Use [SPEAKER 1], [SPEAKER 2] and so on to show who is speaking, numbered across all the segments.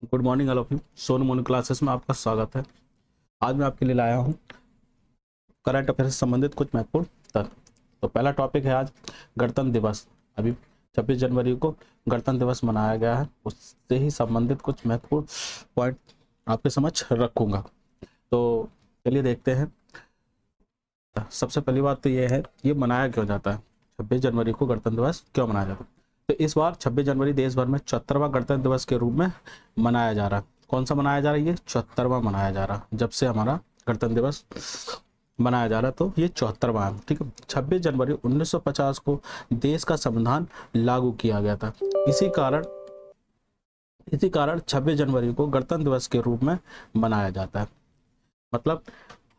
[SPEAKER 1] Good morning all of you. Sonu Monu classes में आपका स्वागत है। आज मैं आपके लिए लाया हूँ करंट अफेयर से संबंधित कुछ महत्वपूर्ण तथ्य। तो पहला टॉपिक है आज गणतंत्र दिवस। अभी 26 जनवरी को गणतंत्र दिवस मनाया गया है, उससे ही संबंधित कुछ महत्वपूर्ण पॉइंट आपके समक्ष रखूंगा। तो चलिए देखते हैं। सबसे पहली बात तो ये है, ये मनाया क्यों जाता है, 26 जनवरी को गणतंत्र दिवस क्यों मनाया जाता है। तो इस बार 26 जनवरी देश भर में 74वां गणतंत्र दिवस के रूप में मनाया जा रहा है। कौन सा मनाया जा रहा है, ये 74वां मनाया जा रहा है। जब से हमारा गणतंत्र दिवस मनाया जा रहा है तो ये 74वां है। ठीक है, 26 जनवरी 1950 को देश का संविधान लागू किया गया था। इसी कारण 26 जनवरी को गणतंत्र दिवस के रूप में मनाया जाता है। मतलब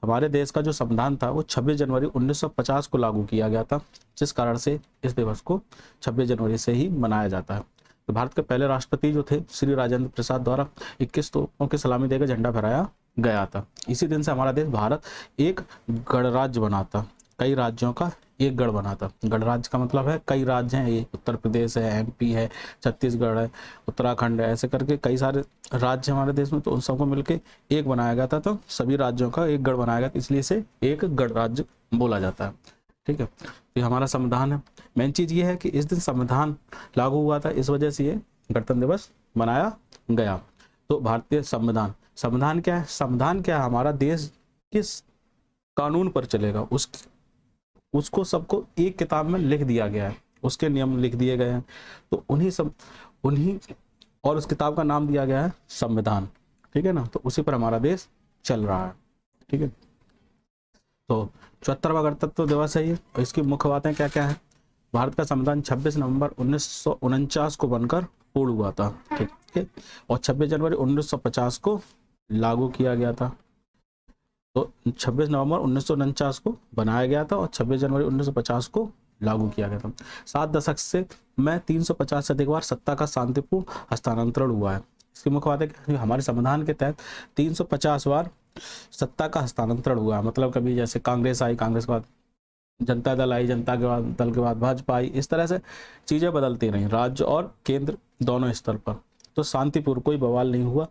[SPEAKER 1] हमारे देश का जो संविधान था वो 26 जनवरी 1950 को लागू किया गया था, जिस कारण से इस दिवस को 26 जनवरी से ही मनाया जाता है। तो भारत के पहले राष्ट्रपति जो थे श्री राजेंद्र प्रसाद द्वारा 21 तोपों की सलामी देकर झंडा फहराया गया था। इसी दिन से हमारा देश भारत एक गणराज्य बना था, कई राज्यों का एक गढ़ बना था। गणराज्य का मतलब है कई राज्य हैं, ये उत्तर प्रदेश है, एमपी है, छत्तीसगढ़ है, उत्तराखंड है, ऐसे करके कई सारे राज्य हमारे देश में। तो उन सबको मिलके एक बनाया गया था, तो सभी राज्यों का एक गढ़ बनाया गया, इसलिए इसे एक गणराज्य बोला जाता है। ठीक है, तो ये हमारा संविधान है। मेन चीज ये है कि इस दिन संविधान लागू हुआ था, इस वजह से ये गणतंत्र दिवस मनाया गया। तो भारतीय संविधान, संविधान क्या है, संविधान क्या है, हमारा देश किस कानून पर चलेगा उसको सबको एक किताब में लिख दिया गया है, उसके नियम लिख दिए गए हैं। तो उन्हीं और उस किताब का नाम दिया गया है संविधान। ठीक है ना, तो उसी पर हमारा देश चल रहा है। ठीक है, तो 74वां गणतंत्र दिवस है ये। और इसकी मुख्य बातें क्या क्या है। भारत का संविधान 26 नवंबर 1949 को बनकर पूर्ण हुआ था। ठीक है, और 26 जनवरी 1950 को लागू किया गया था। तो 26 नवंबर 1949 को बनाया गया था और 26 जनवरी 1950 को लागू किया गया था। 7 दशक से में 350 से अधिक बार सत्ता का शांतिपूर्ण हस्तांतरण हुआ है। इसकी मुख्य बात है कि हमारे संविधान के तहत 350 बार सत्ता का हस्तांतरण हुआ है। मतलब कभी जैसे कांग्रेस आई, कांग्रेस के बाद जनता दल आई, जनता के बाद दल के बाद भाजपा आई, इस तरह से चीजें बदलती रही राज्य और केंद्र दोनों स्तर पर। तो शांतिपूर्ण कोई बवाल नहीं हुआ,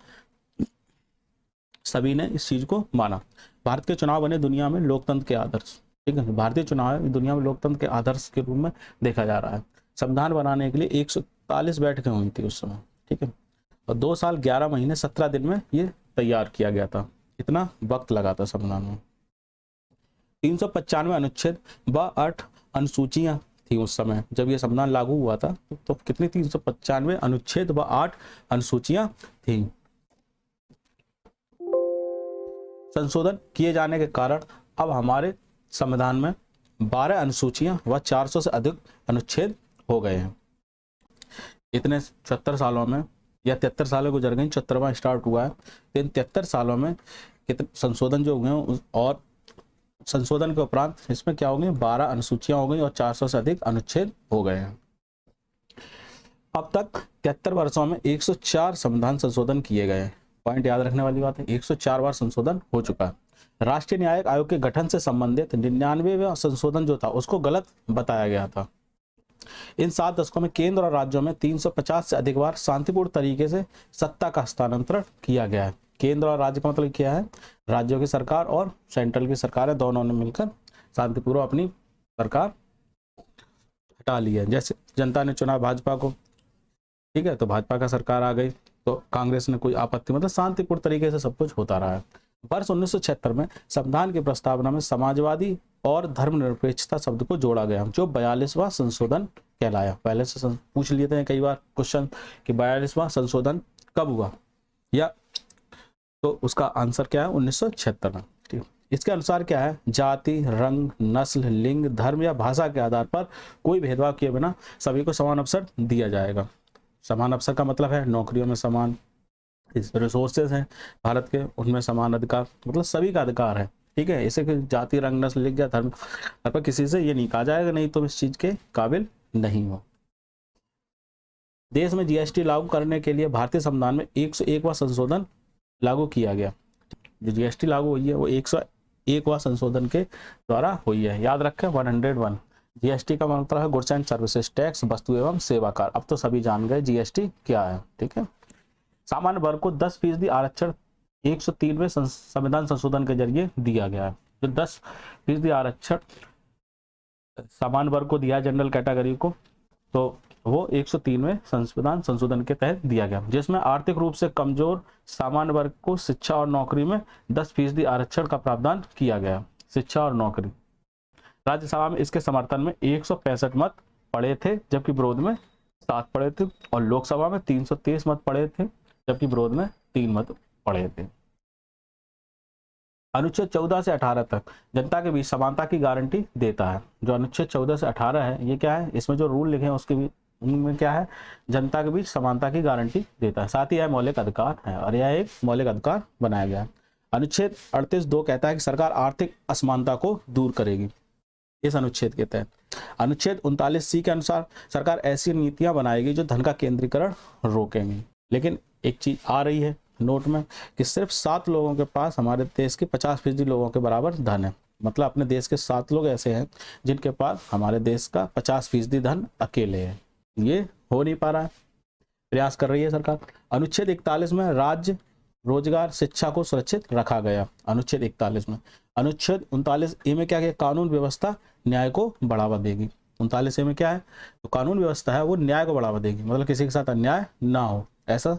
[SPEAKER 1] सभी ने इस चीज को माना। भारत के चुनाव बने दुनिया में लोकतंत्र के आदर्श। ठीक है, भारतीय चुनाव दुनिया में लोकतंत्र के आदर्श के रूप में देखा जा रहा है। संविधान बनाने के लिए 141 बैठकें हुई थी उस समय। ठीक है, और 2 साल 11 महीने 17 दिन में ये तैयार किया गया था। इतना वक्त लगा था संविधान में। 395 अनुच्छेद व 8 अनुसूचियां थी उस समय जब ये संविधान लागू हुआ था। तो कितनी, 395 अनुच्छेद व 8 अनुसूचियां थी। संशोधन किए जाने के कारण अब हमारे संविधान में 12 अनुसूचियां व 400 से अधिक अनुच्छेद हो गए हैं। इतने 74 सालों में या 73 साल गुजर गई, 74वां स्टार्ट हुआ है। इन 73 सालों में कितने संशोधन जो हुए हैं, और संशोधन के उपरांत इसमें क्या हो गई, 12 अनुसूचियां हो गई और 400 से अधिक अनुच्छेद हो गए हैं। अब तक 73 वर्षों में 104 संविधान संशोधन किए गए हैं। पॉइंट याद रखने वाली बात है, 104 बार संशोधन हो चुका है। राष्ट्रीय न्यायिक आयोग के गठन से संबंधित 99वां संशोधन जो था उसको गलत बताया गया था। इन 7 दशकों में केंद्र और राज्यों में 350 से अधिक बार शांतिपूर्ण तरीके से सत्ता का हस्तांतरण किया गया है। केंद्र और राज्य का मतलब क्या है, राज्यों की सरकार और सेंट्रल की सरकार है, दोनों ने मिलकर शांतिपूर्वक अपनी सरकार हटा ली है। जैसे जनता ने चुना भाजपा को, ठीक है, तो भाजपा का सरकार आ गई, तो कांग्रेस ने कोई आपत्ति, मतलब शांतिपूर्ण तरीके से सब कुछ होता रहा है। वर्ष 1976 में संविधान की प्रस्तावना में समाजवादी और धर्मनिरपेक्षता शब्द को जोड़ा गया, जो 42वां संशोधन कहलाया। पहले से पूछ लिए थे कई बार क्वेश्चन कि 42वां संशोधन कब हुआ, या तो उसका आंसर क्या है, 1976 में। ठीक, इसके अनुसार क्या है, जाति, रंग, नस्ल, लिंग, धर्म या भाषा के आधार पर कोई भेदभाव किए बिना सभी को समान अवसर दिया जाएगा। समान अवसर का मतलब है नौकरियों में समान, रिसोर्सेज हैं भारत के उनमें समान अधिकार, मतलब सभी का अधिकार है। ठीक है, इसे जाति, रंग, नस्ल, लिंग या धर्म पर किसी से ये नहीं कहा जाएगा नहीं तुम इस चीज के काबिल नहीं हो। देश में जीएसटी लागू करने के लिए भारतीय संविधान में 101वां संशोधन लागू किया गया। जो जीएसटी लागू हुई है वो 101वां संशोधन के द्वारा हुई है। याद रखें 101। जीएसटी का मतलब है गुड्स एंड सर्विसेज टैक्स, वस्तु एवं सेवा कर। अब तो सभी जान गए जीएसटी क्या है। ठीक है, सामान्य वर्ग को 10% आरक्षण 103वें संविधान संशोधन के जरिए दिया गया है। जो 10% आरक्षण सामान्य वर्ग को दिया जनरल कैटेगरी को, तो वो 103वें संविधान संशोधन के तहत दिया गया, जिसमें आर्थिक रूप से कमजोर सामान्य वर्ग को शिक्षा और नौकरी में 10% आरक्षण का प्रावधान किया गया। शिक्षा और नौकरी, राज्यसभा में इसके समर्थन में 165 मत पड़े थे, जबकि विरोध में 7 पड़े थे, और लोकसभा में 323 मत पड़े थे, जबकि विरोध में 3 मत पड़े थे। अनुच्छेद 14 से 18 तक जनता के बीच समानता की गारंटी देता है। जो अनुच्छेद 14 से 18 है, ये क्या है, इसमें जो रूल लिखे हैं उसके भी उनमें क्या है, जनता के बीच समानता की गारंटी देता है। साथ ही यह मौलिक अधिकार है और यह एक मौलिक अधिकार बनाया गया है। अनुच्छेद 38(2) कहता है कि सरकार आर्थिक असमानता को दूर करेगी। इस अनुच्छेद के तहत अनुच्छेद 39(c) के अनुसार सरकार ऐसी नीतियां बनाएगी जो धन का केंद्रीकरण रोकेंगी। लेकिन एक चीज आ रही है नोट में कि सिर्फ 7 लोगों के पास हमारे देश के 50% लोगों के बराबर धन है। मतलब अपने देश के 7 लोग ऐसे हैं जिनके पास हमारे देश का 50% धन अकेले है। ये हो नहीं पा रहा है, प्रयास कर रही है सरकार। अनुच्छेद 41 में राज्य रोजगार शिक्षा को सुरक्षित रखा गया। अनुच्छेद 41 में। अनुच्छेद 39(a) में क्या है, कानून व्यवस्था न्याय को बढ़ावा देगी। 39(a) में क्या है, तो कानून व्यवस्था है वो न्याय को बढ़ावा देगी, मतलब किसी के साथ अन्याय ना हो ऐसा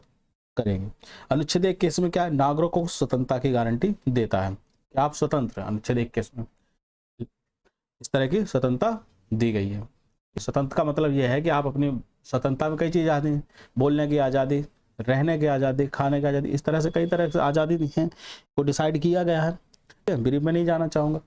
[SPEAKER 1] करेंगे। अनुच्छेद 21 में क्या है, नागरिकों को स्वतंत्रता की गारंटी देता है कि आप स्वतंत्र हैं। अनुच्छेद 21 में इस तरह की स्वतंत्रता दी गई है। स्वतंत्र का मतलब यह है कि आप अपनी स्वतंत्रता में कई चीज आती हैं, बोलने की आज़ादी, रहने की आज़ादी, खाने की आज़ादी, इस तरह से कई तरह से आज़ादी दी है, को डिसाइड किया गया है। ब्रीफ में नहीं जाना चाहूँगा,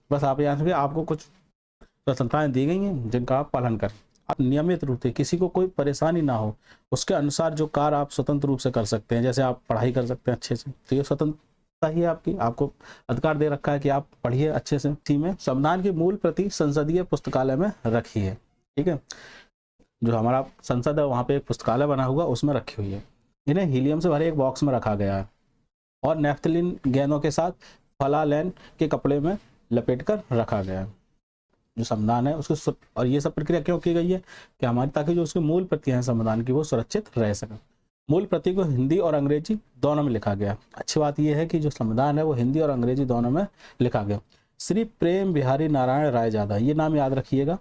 [SPEAKER 1] बस आप यहाँ से आपको कुछ स्वतंत्रताएं दी गई हैं जिनका आप पालन करें। आप नियमित रूप से, किसी को कोई परेशानी ना हो, उसके अनुसार जो कार्य आप स्वतंत्र रूप से कर सकते हैं, जैसे आप पढ़ाई कर सकते हैं अच्छे से, तो ये स्वतंत्रता ही है आपकी। आपको अधिकार दे रखा है कि आप पढ़िए अच्छे से। इसी में संविधान की मूल प्रति संसदीय पुस्तकालय में रखी है, ठीक है। जो हमारा संसद है वहाँ पे एक पुस्तकालय बना हुआ, उसमें रखी हुई है। इन्हें हीलियम से भरे एक बॉक्स में रखा गया है और नैफ्थलीन गेंदों के साथ फलालैन के कपड़े में लपेट कर रखा गया है। जो संविधान है उसको, और ये सब प्रक्रिया क्यों की गई है कि हमारी, ताकि जो उसकी मूल प्रतियां हैं संविधान की वो सुरक्षित रह सके। मूल प्रति को हिंदी और अंग्रेजी दोनों में लिखा गया। अच्छी बात यह है कि जो संविधान है वो हिंदी और अंग्रेजी दोनों में लिखा गया। श्री प्रेम बिहारी नारायण रायजादा, ये नाम याद रखिएगा।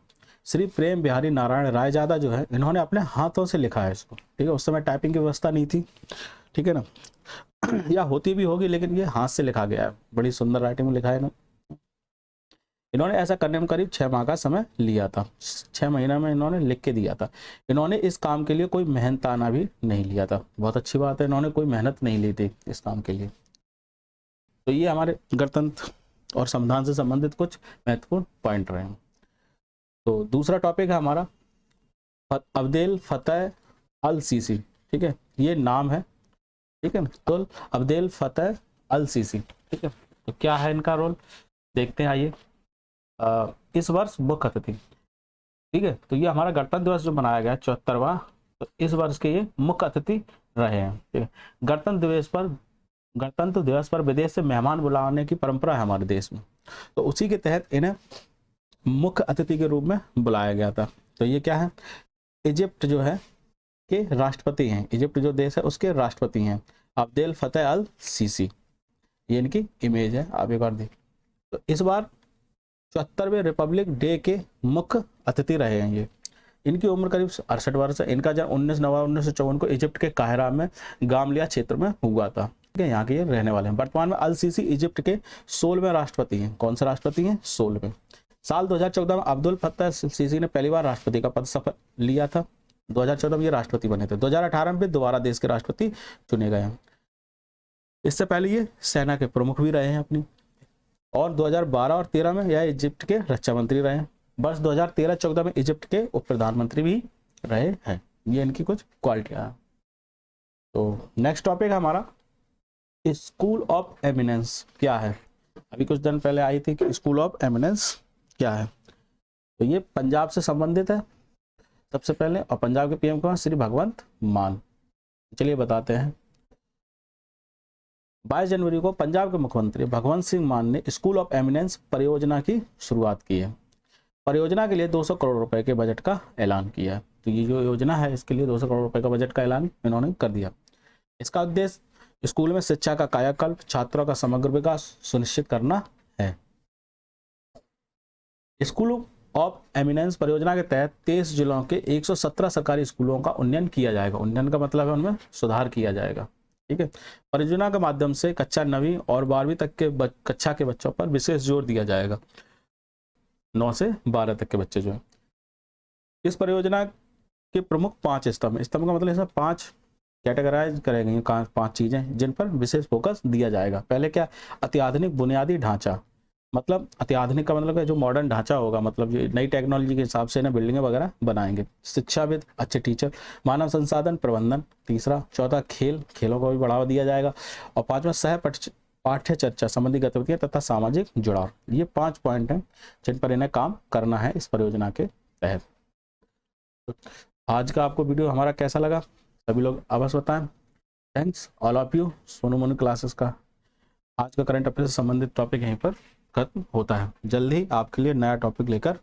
[SPEAKER 1] श्री प्रेम बिहारी नारायण रायजादा जो है, इन्होंने अपने हाथों से लिखा है इसको, ठीक है। उस समय टाइपिंग की व्यवस्था नहीं थी, ठीक है ना, या होती भी होगी, लेकिन ये हाथ से लिखा गया है। बड़ी सुंदर राइटिंग में लिखा है ना। इन्होंने ऐसा करने में करीब 6 माह का समय लिया था। 6 महीना में इन्होंने लिख के दिया था। इन्होंने इस काम के लिए कोई मेहनताना भी नहीं लिया था। बहुत अच्छी बात है, इन्होंने कोई मेहनत नहीं ली थी इस काम के लिए। तो ये हमारे गणतंत्र और संविधान से संबंधित कुछ महत्वपूर्ण पॉइंट रहे हैं। तो दूसरा टॉपिक है हमारा अब्देल फतेह अल सीसी, ठीक है, ये नाम है, ठीक है। तो अब्देल फतेह अल सीसी, ठीक है। तो क्या है इनका रोल, देखते हैं आइए। इस वर्ष मुख्य अतिथि, ठीक है। तो ये हमारा गणतंत्र दिवस जो मनाया गया 74वां, तो इस वर्ष के ये मुख्य अतिथि रहे हैं, ठीक है। गणतंत्र दिवस पर विदेश से मेहमान बुलाने की परंपरा है हमारे देश में, तो उसी के तहत इन्हें मुख्य अतिथि के रूप में बुलाया गया था। तो ये क्या है, इजिप्ट जो है के राष्ट्रपति हैं, इजिप्ट जो देश है उसके राष्ट्रपति हैं अब्देल फतेह अल सीसी। ये इनकी इमेज है, आप एक बार देखिए। तो इस बार 74वें रिपब्लिक डे के मुख्य अतिथि रहे हैं ये। इनकी उम्र करीब 68 वर्ष है। इनका जन्म 19 नवंबर 1954 को इजिप्ट के काहिरा में गामलिया क्षेत्र में हुआ था, ठीक है। यहाँ के ये रहने वाले हैं। वर्तमान में अल सीसी इजिप्ट के 16वें राष्ट्रपति हैं। कौन से राष्ट्रपति हैं, 16वें। साल 2014 में अब्दुल फतेह सीसी ने पहली बार राष्ट्रपति का पद शपथ लिया था। 2014 में ये राष्ट्रपति बने थे। 2018 में दोबारा देश के राष्ट्रपति चुने गए हैं। इससे पहले ये सेना के प्रमुख भी रहे हैं अपनी, और 2012 और 13 में यह इजिप्ट के रक्षा मंत्री रहे हैं। वर्ष 2013-14 में इजिप्ट के उप प्रधानमंत्री भी रहे हैं। ये इनकी कुछ क्वालिटियां हैं। तो नेक्स्ट टॉपिक है हमारा स्कूल ऑफ एमिनेंस क्या है। अभी कुछ दिन पहले आई थी कि स्कूल ऑफ एमिनेंस क्या है। तो ये पंजाब से संबंधित है सबसे पहले, और पंजाब के पीएम कौन, श्री भगवंत मान। चलिए बताते हैं। 22 जनवरी को पंजाब के मुख्यमंत्री भगवंत सिंह मान ने स्कूल ऑफ एमिनेंस परियोजना की शुरुआत की है। परियोजना के लिए 200 करोड़ रुपए के बजट का ऐलान किया है। तो ये जो योजना है इसके लिए 200 करोड़ रुपए का बजट का ऐलान इन्होंने कर दिया। इसका उद्देश्य स्कूल में शिक्षा का कायाकल्प, छात्रों का समग्र विकास सुनिश्चित करना है। स्कूल ऑफ एमिनेंस परियोजना के तहत 23 जिलों के 117 सरकारी स्कूलों का उन्नयन किया जाएगा। उन्नयन का मतलब है उनमें सुधार किया जाएगा। ठीक है। परियोजना के माध्यम से कक्षा 9वीं और 12वीं तक के कक्षा के बच्चों पर विशेष जोर दिया जाएगा। 9 से 12 तक के बच्चे जो है। इस परियोजना के प्रमुख 5 स्तंभ का मतलब इसमें 5 कैटेगराइज करे गई 5 चीजें जिन पर विशेष फोकस दिया जाएगा। पहले क्या, अत्याधुनिक बुनियादी ढांचा, मतलब अत्याधुनिक का मतलब है जो मॉडर्न ढांचा होगा, मतलब जो नई टेक्नोलॉजी के हिसाब से ना बिल्डिंगें वगैरह बनाएंगे। शिक्षाविद, अच्छे टीचर, मानव संसाधन प्रबंधन, तीसरा। चौथा, खेलों को भी बढ़ावा दिया जाएगा। और 5वां, सह पाठ्य चर्चा संबंधी गतिविधियां तथा सामाजिक जुड़ाव। ये 5 पॉइंट हैं जिन पर इन्हें काम करना है इस परियोजना के तहत। आज का आपको वीडियो हमारा कैसा लगा सभी लोग अवश्य बताएं। Thanks all of you. Sonu Monu classes का आज का करंट अफेयर से संबंधित टॉपिक यहीं पर खत्म होता है। जल्द ही आपके लिए नया टॉपिक लेकर